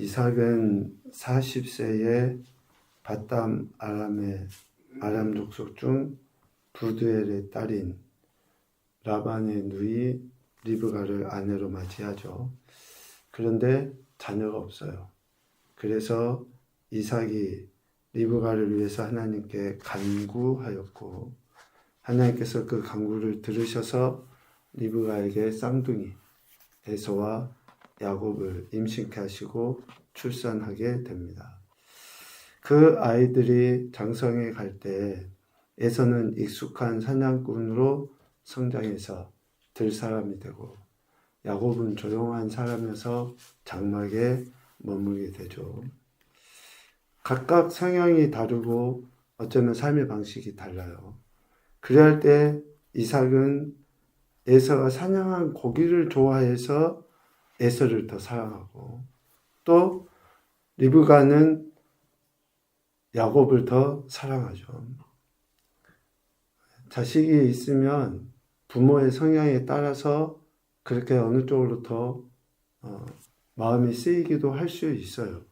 이삭은 40세에 밧담 아람 족속 중 부두엘의 딸인 라반의 누이 리브가를 아내로 맞이하죠. 그런데 자녀가 없어요. 그래서 이삭이 리브가를 위해서 하나님께 간구하였고, 하나님께서 그 간구를 들으셔서 리브가에게 쌍둥이 에서와 야곱을 임신케 하시고 출산하게 됩니다. 그 아이들이 장성해 갈 때 에서는 익숙한 사냥꾼으로 성장해서 들사람이 되고, 야곱은 조용한 사람이어서 장막에 머물게 되죠. 각각 성향이 다르고 어쩌면 삶의 방식이 달라요. 그럴 때 이삭은 에서가 사냥한 고기를 좋아해서 에서를 더 사랑하고, 또 리브가는 야곱을 더 사랑하죠. 자식이 있으면 부모의 성향에 따라서 그렇게 어느 쪽으로 더 마음이 쓰이기도 할 수 있어요.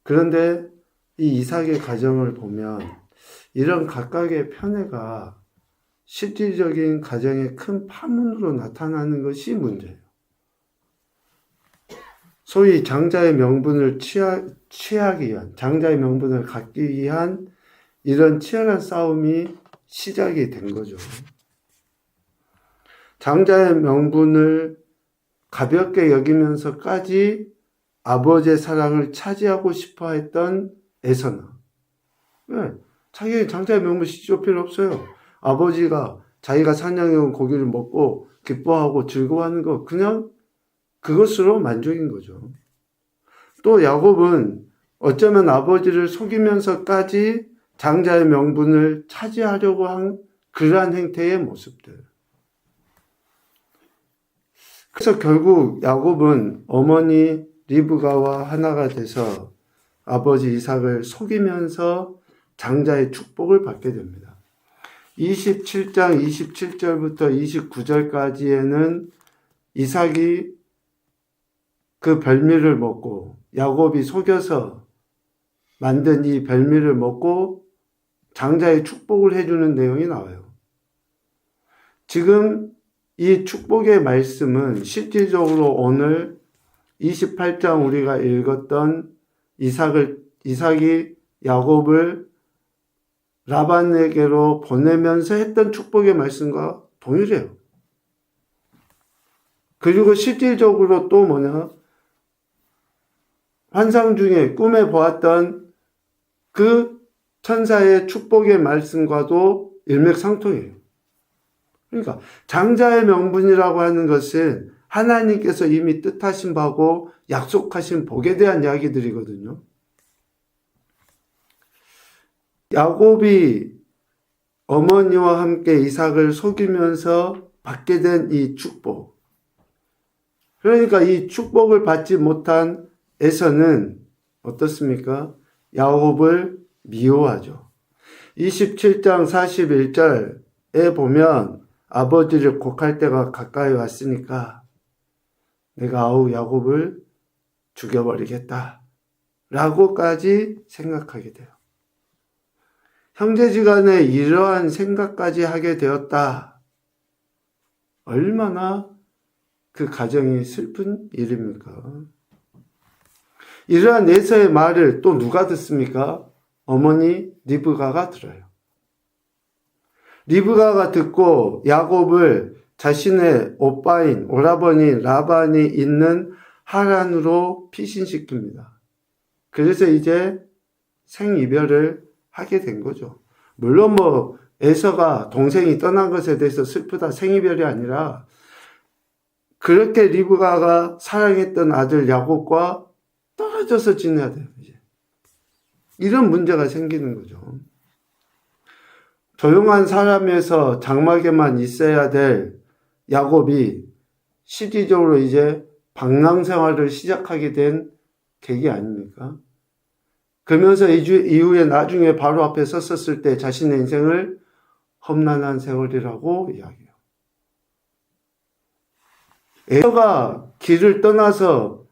그런데 이 이삭의 가정을 보면 이런 각각의 편애가 실질적인 가정의 큰 파문으로 나타나는 것이 문제예요. 소위 장자의 명분을 취하기 위한, 장자의 명분을 갖기 위한 이런 치열한 싸움이 시작이 된 거죠. 장자의 명분을 가볍게 여기면서까지 아버지의 사랑을 차지하고 싶어 했던 에서나, 왜? 자기 장자의 명분 시조 필요 없어요. 아버지가 자기가 사냥해온 고기를 먹고 기뻐하고 즐거워하는 거, 그냥 그것으로 만족인 거죠. 또 야곱은 어쩌면 아버지를 속이면서까지 장자의 명분을 차지하려고 한 그러한 행태의 모습들. 그래서 결국 야곱은 어머니 리브가와 하나가 돼서 아버지 이삭을 속이면서 장자의 축복을 받게 됩니다. 27장 27절부터 29절까지에는 이삭이 그 별미를 먹고, 야곱이 속여서 만든 이 별미를 먹고 장자의 축복을 해주는 내용이 나와요. 지금 이 축복의 말씀은 실질적으로 오늘 28장 우리가 읽었던 이삭이 야곱을 라반에게로 보내면서 했던 축복의 말씀과 동일해요. 그리고 실질적으로 또 뭐냐? 환상 중에 꿈에 보았던 그 천사의 축복의 말씀과도 일맥상통해요. 그러니까 장자의 명분이라고 하는 것은 하나님께서 이미 뜻하신 바고 약속하신 복에 대한 이야기들이거든요. 야곱이 어머니와 함께 이삭을 속이면서 받게 된 이 축복. 그러니까 이 축복을 받지 못한 에서는 어떻습니까? 야곱을 미워하죠. 27장 41절에 보면 아버지를 곡할 때가 가까이 왔으니까 내가 야곱을 죽여버리겠다 라고까지 생각하게 돼요. 형제지간에 이러한 생각까지 하게 되었다. 얼마나 그 가정이 슬픈 일입니까? 이러한 에서의 말을 또 누가 듣습니까? 어머니 리브가가 들어요. 리브가가 듣고 야곱을 자신의 오빠인 오라버니 라반이 있는 하란으로 피신시킵니다. 그래서 이제 생이별을 하게 된 거죠. 물론 에서가 동생이 떠난 것에 대해서 슬프다, 생이별이 아니라 그렇게 리브가가 사랑했던 아들 야곱과 떨어져서 지내야 돼요. 이제 이런 문제가 생기는 거죠. 조용한 사람에서 장막에만 있어야 될 야곱이 실질적으로 이제 방랑 생활을 시작하게 된 계기 아닙니까? 그러면서 이후에 나중에 바로 앞에 섰었을 때 자신의 인생을 험난한 세월이라고 이야기해요. 에서가 길을 떠나서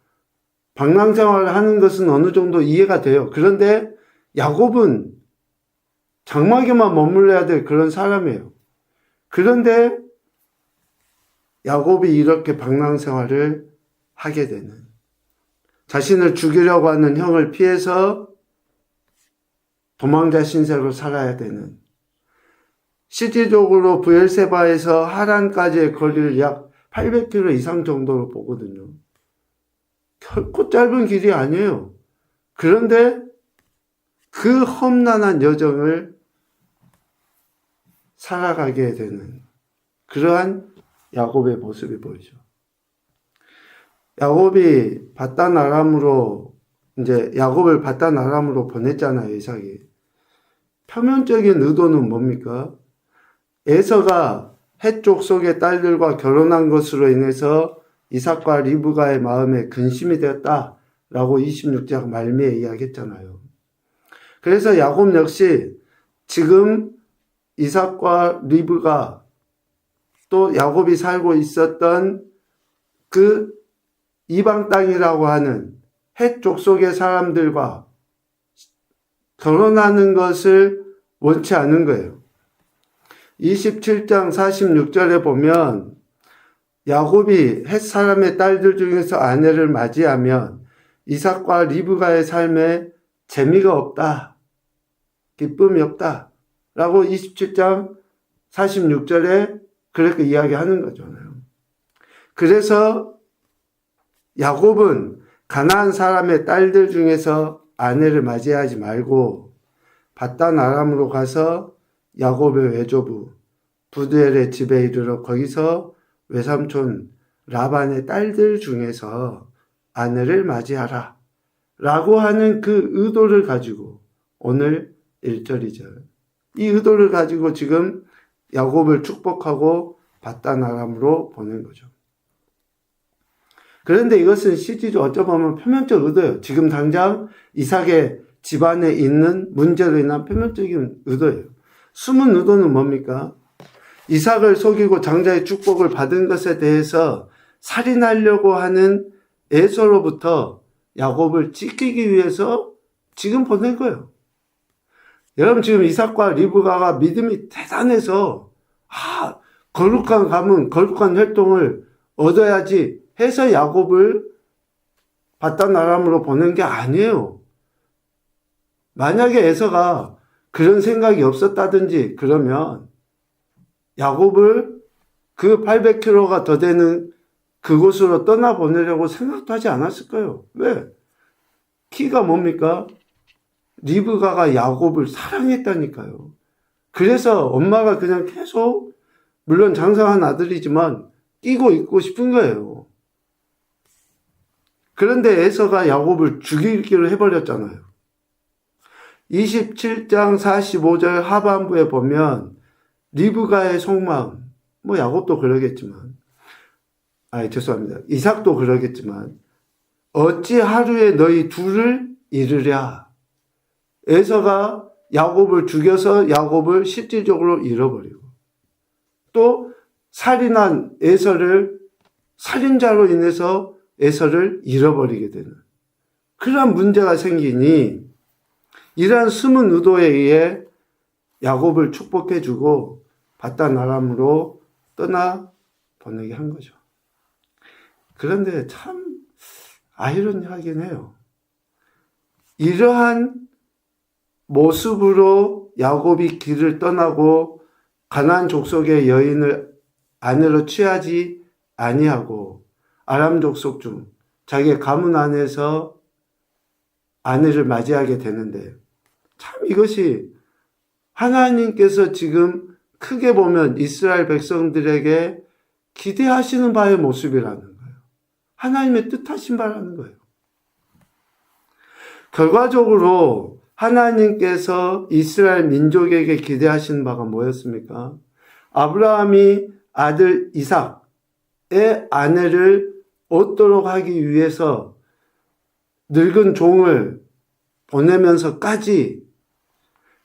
방랑생활을 하는 것은 어느 정도 이해가 돼요. 그런데 야곱은 장막에만 머물러야 될 그런 사람이에요. 그런데 야곱이 이렇게 방랑생활을 하게 되는, 자신을 죽이려고 하는 형을 피해서 도망자 신세로 살아야 되는, 실질적으로 브엘세바에서 하란까지의 거리를 약 800km 이상 정도로 보거든요. 결코 짧은 길이 아니에요. 그런데 그 험난한 여정을 살아가게 되는 그러한 야곱의 모습이 보이죠. 야곱이 바단 아람으로, 이제 야곱을 바단 아람으로 보냈잖아요, 이삭이. 표면적인 의도는 뭡니까? 에서가 헷 족속의 딸들과 결혼한 것으로 인해서 이삭과 리브가의 마음에 근심이 되었다라고 26장 말미에 이야기했잖아요. 그래서 야곱 역시 지금 이삭과 리브가 또 야곱이 살고 있었던 그 이방 땅이라고 하는 헷 족속의 사람들과 결혼하는 것을 원치 않은 거예요. 27장 46절에 보면 야곱이 헷 사람의 딸들 중에서 아내를 맞이하면 이삭과 리브가의 삶에 재미가 없다, 기쁨이 없다 라고 27장 46절에 그렇게 이야기하는 거잖아요. 그래서 야곱은 가나안 사람의 딸들 중에서 아내를 맞이하지 말고 바단 아람으로 가서 야곱의 외조부 부두엘의 집에 이르러 거기서 외삼촌 라반의 딸들 중에서 아내를 맞이하라 라고 하는 그 의도를 가지고 오늘 1절 2절 이 의도를 가지고 지금 야곱을 축복하고 바단 아람으로 보낸 거죠. 그런데 이것은 실질적으로 어쩌면 표면적 의도예요. 지금 당장 이삭의 집안에 있는 문제로 인한 표면적인 의도예요. 숨은 의도는 뭡니까? 이삭을 속이고 장자의 축복을 받은 것에 대해서 살인하려고 하는 에서로부터 야곱을 지키기 위해서 지금 보낸 거예요. 여러분, 지금 이삭과 리브가가 믿음이 대단해서 거룩한 가문, 거룩한 혈통을 얻어야지 해서 야곱을 바단 아람으로 보낸 게 아니에요. 만약에 에서가 그런 생각이 없었다든지 그러면 야곱을 그 800km가 더 되는 그곳으로 떠나보내려고 생각도 하지 않았을 거예요. 왜? 키가 뭡니까? 리브가가 야곱을 사랑했다니까요. 그래서 엄마가 그냥 계속, 물론 장사한 아들이지만 끼고 있고 싶은 거예요. 그런데 에서가 야곱을 죽이기로 해버렸잖아요. 27장 45절 하반부에 보면 리브가의 속마음, 야곱도 그러겠지만, 죄송합니다. 이삭도 그러겠지만, 어찌 하루에 너희 둘을 잃으랴. 에서가 야곱을 죽여서 야곱을 실질적으로 잃어버리고, 또 살인한 에서를, 살인자로 인해서 에서를 잃어버리게 되는 그러한 문제가 생기니, 이러한 숨은 의도에 의해 야곱을 축복해주고 바단 아람으로 떠나 보내게 한 거죠. 그런데 참 아이러니하긴 해요. 이러한 모습으로 야곱이 길을 떠나고 가나안 족속의 여인을 아내로 취하지 아니하고 아람 족속 중 자기의 가문 안에서 아내를 맞이하게 되는데, 참 이것이 하나님께서 지금 크게 보면 이스라엘 백성들에게 기대하시는 바의 모습이라는 거예요. 하나님의 뜻하신 바라는 거예요. 결과적으로 하나님께서 이스라엘 민족에게 기대하시는 바가 뭐였습니까? 아브라함이 아들 이삭의 아내를 얻도록 하기 위해서 늙은 종을 보내면서까지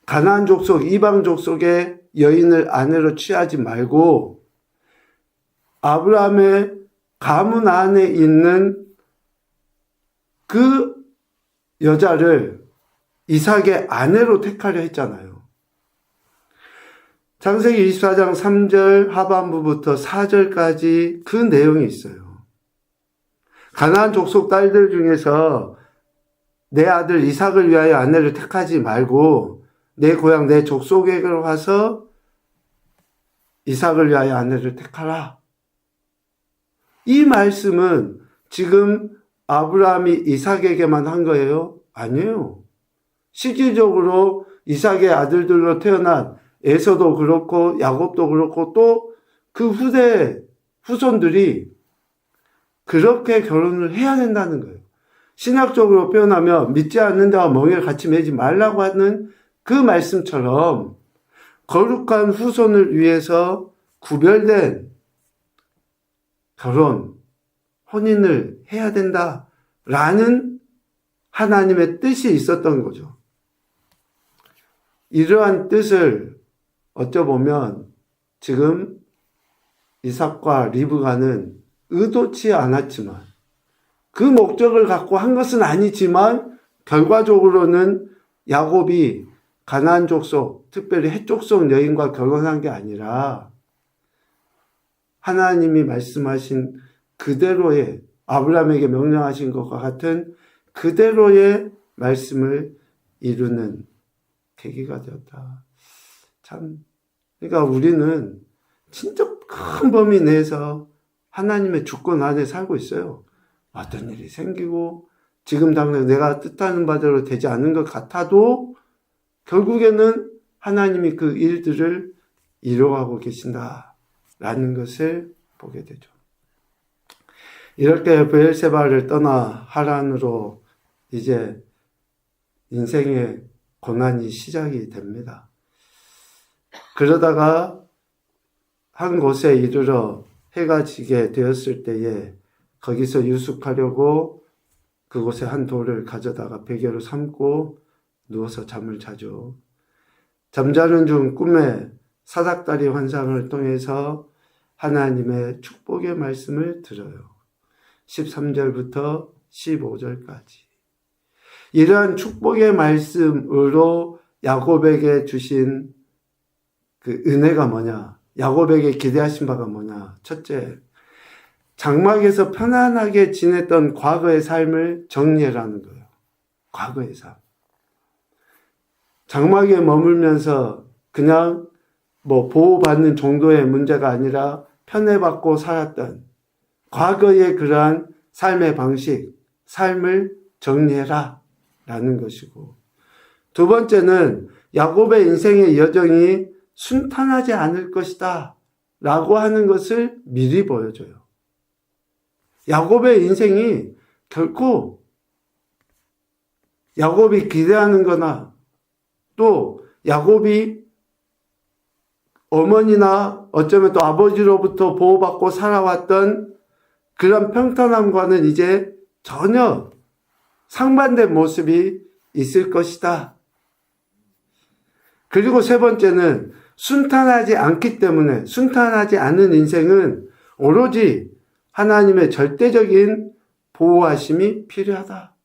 가나안 족속, 이방 족속의 여인을 아내로 취하지 말고 아브라함의 가문 안에 있는 그 여자를 이삭의 아내로 택하려 했잖아요. 창세기 24장 3절 하반부부터 4절까지 그 내용이 있어요. 가나안 족속 딸들 중에서 내 아들 이삭을 위하여 아내를 택하지 말고 내 고향 내 족속에게로 와서 이삭을 위하여 아내를 택하라. 이 말씀은 지금 아브라함이 이삭에게만 한 거예요? 아니에요. 실질적으로 이삭의 아들들로 태어난 에서도 그렇고 야곱도 그렇고 또 그 후손들이 그렇게 결혼을 해야 된다는 거예요. 신학적으로 표현하면 믿지 않는 자와 멍에를 같이 매지 말라고 하는 그 말씀처럼 거룩한 후손을 위해서 구별된 결혼, 혼인을 해야 된다라는 하나님의 뜻이 있었던 거죠. 이러한 뜻을 어쩌보면 지금 이삭과 리브가는 의도치 않았지만 그 목적을 갖고 한 것은 아니지만 결과적으로는 야곱이 가나안 족속, 특별히 헷 족속 여인과 결혼한 게 아니라 하나님이 말씀하신 그대로의 아브라함에게 명령하신 것과 같은 그대로의 말씀을 이루는 계기가 되었다. 참, 그러니까 우리는 진짜 큰 범위 내에서 하나님의 주권 안에 살고 있어요. 어떤 일이 생기고 지금 당장 내가 뜻하는 바대로 되지 않는 것 같아도 결국에는 하나님이 그 일들을 이루어가고 계신다라는 것을 보게 되죠. 이렇게 브엘세바를 떠나 하란으로 이제 인생의 고난이 시작이 됩니다. 그러다가 한 곳에 이르러 해가 지게 되었을 때에 거기서 유숙하려고 그곳에 한 돌을 가져다가 베개로 삼고 누워서 잠을 자죠. 잠자는 중 꿈에 사닥다리 환상을 통해서 하나님의 축복의 말씀을 들어요. 13절부터 15절까지. 이러한 축복의 말씀으로 야곱에게 주신 그 은혜가 뭐냐? 야곱에게 기대하신 바가 뭐냐? 첫째, 장막에서 편안하게 지냈던 과거의 삶을 정리해라는 거예요. 과거의 삶. 장막에 머물면서 그냥 보호받는 정도의 문제가 아니라 편애받고 살았던 과거의 그러한 삶의 방식, 삶을 정리해라 라는 것이고, 두 번째는 야곱의 인생의 여정이 순탄하지 않을 것이다 라고 하는 것을 미리 보여줘요. 야곱의 인생이 결코 야곱이 기대하는 거나 또 야곱이 어머니나 어쩌면 또 아버지로부터 보호받고 살아왔던 그런 평탄함과는 이제 전혀 상반된 모습이 있을 것이다. 그리고 세 번째는 순탄하지 않기 때문에 순탄하지 않은 인생은 오로지 하나님의 절대적인 보호하심이 필요하다.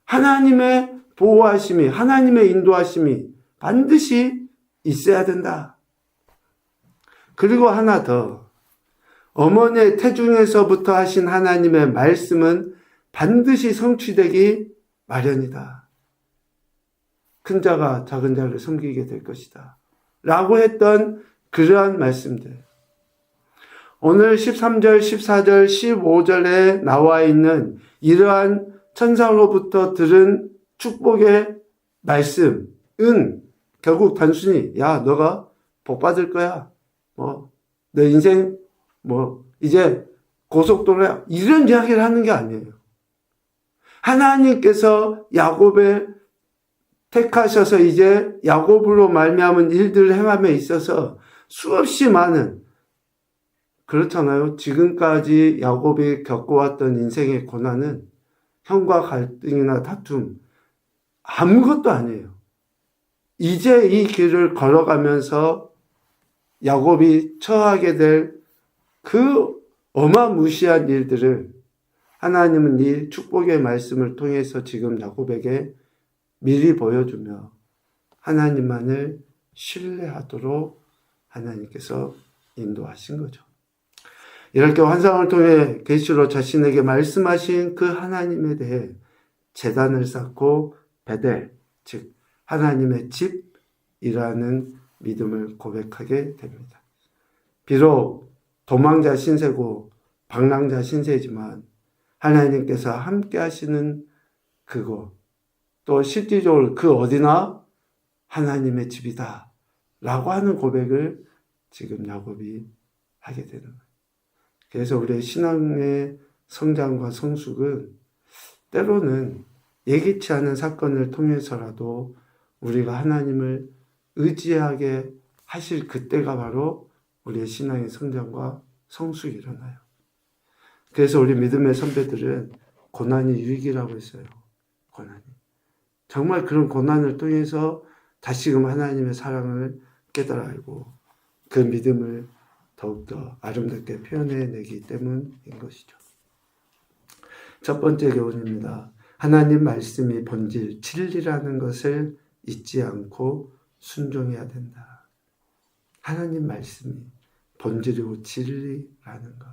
하나님의 보호하심이, 하나님의 인도하심이 반드시 있어야 된다. 그리고 하나 더, 어머니의 태중에서부터 하신 하나님의 말씀은 반드시 성취되기 마련이다. 큰 자가 작은 자를 섬기게 될 것이다 라고 했던 그러한 말씀들, 오늘 13절, 14절, 15절에 나와 있는 이러한 천사로부터 들은 축복의 말씀은 결국 단순히 야 너가 복 받을 거야, 너 인생 이제 고속도로야, 이런 이야기를 하는 게 아니에요. 하나님께서 야곱을 택하셔서 이제 야곱으로 말미암은 일들을 행함에 있어서 수없이 많은, 그렇잖아요. 지금까지 야곱이 겪어왔던 인생의 고난은 형과 갈등이나 다툼 아무것도 아니에요. 이제 이 길을 걸어가면서 야곱이 처하게 될 그 어마무시한 일들을 하나님은 이 축복의 말씀을 통해서 지금 야곱에게 미리 보여주며 하나님만을 신뢰하도록 하나님께서 인도하신 거죠. 이렇게 환상을 통해 계시로 자신에게 말씀하신 그 하나님에 대해 제단을 쌓고 베델, 즉 하나님의 집이라는 믿음을 고백하게 됩니다. 비록 도망자 신세고 방랑자 신세지만 하나님께서 함께 하시는 그곳, 또 실질적으로 그 어디나 하나님의 집이다 라고 하는 고백을 지금 야곱이 하게 되는 거예요. 그래서 우리의 신앙의 성장과 성숙은 때로는 예기치 않은 사건을 통해서라도 우리가 하나님을 의지하게 하실 그때가 바로 우리의 신앙의 성장과 성숙이 일어나요. 그래서 우리 믿음의 선배들은 고난이 유익이라고 했어요. 고난이. 정말 그런 고난을 통해서 다시금 하나님의 사랑을 깨달아 알고 그 믿음을 더욱더 아름답게 표현해내기 때문인 것이죠. 첫 번째 교훈입니다. 하나님 말씀이 본질, 진리라는 것을 잊지 않고 순종해야 된다. 하나님 말씀이 본질이고 진리라는 것.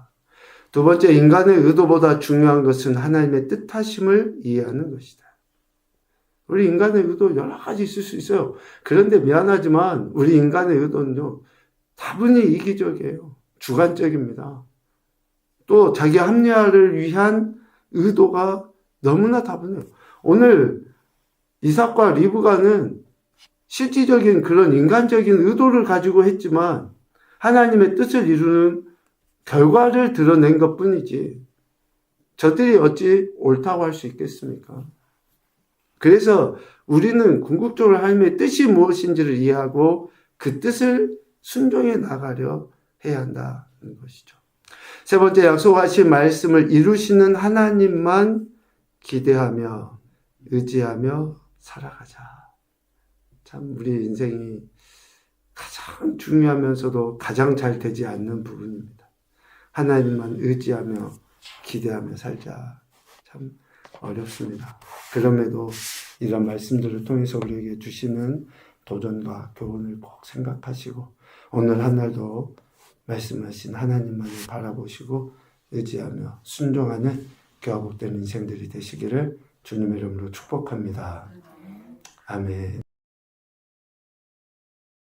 두 번째, 인간의 의도보다 중요한 것은 하나님의 뜻하심을 이해하는 것이다. 우리 인간의 의도 여러 가지 있을 수 있어요. 그런데 미안하지만 우리 인간의 의도는요, 다분히 이기적이에요. 주관적입니다. 또 자기 합리화를 위한 의도가 너무나 다분해요. 오늘 이삭과 리브가는 실질적인 그런 인간적인 의도를 가지고 했지만 하나님의 뜻을 이루는 결과를 드러낸 것뿐이지 저들이 어찌 옳다고 할 수 있겠습니까? 그래서 우리는 궁극적으로 하나님의 뜻이 무엇인지를 이해하고 그 뜻을 순종해 나가려 해야 한다는 것이죠. 세 번째, 약속하신 말씀을 이루시는 하나님만 기대하며 의지하며 살아가자. 참 우리 인생이 가장 중요하면서도 가장 잘 되지 않는 부분입니다. 하나님만 의지하며 기대하며 살자. 참 어렵습니다. 그럼에도 이런 말씀들을 통해서 우리에게 주시는 도전과 교훈을 꼭 생각하시고 오늘 한 날도 말씀하신 하나님만을 바라보시고 의지하며 순종하는 교화복된 인생들이 되시기를 주님의 이름으로 축복합니다. 아멘.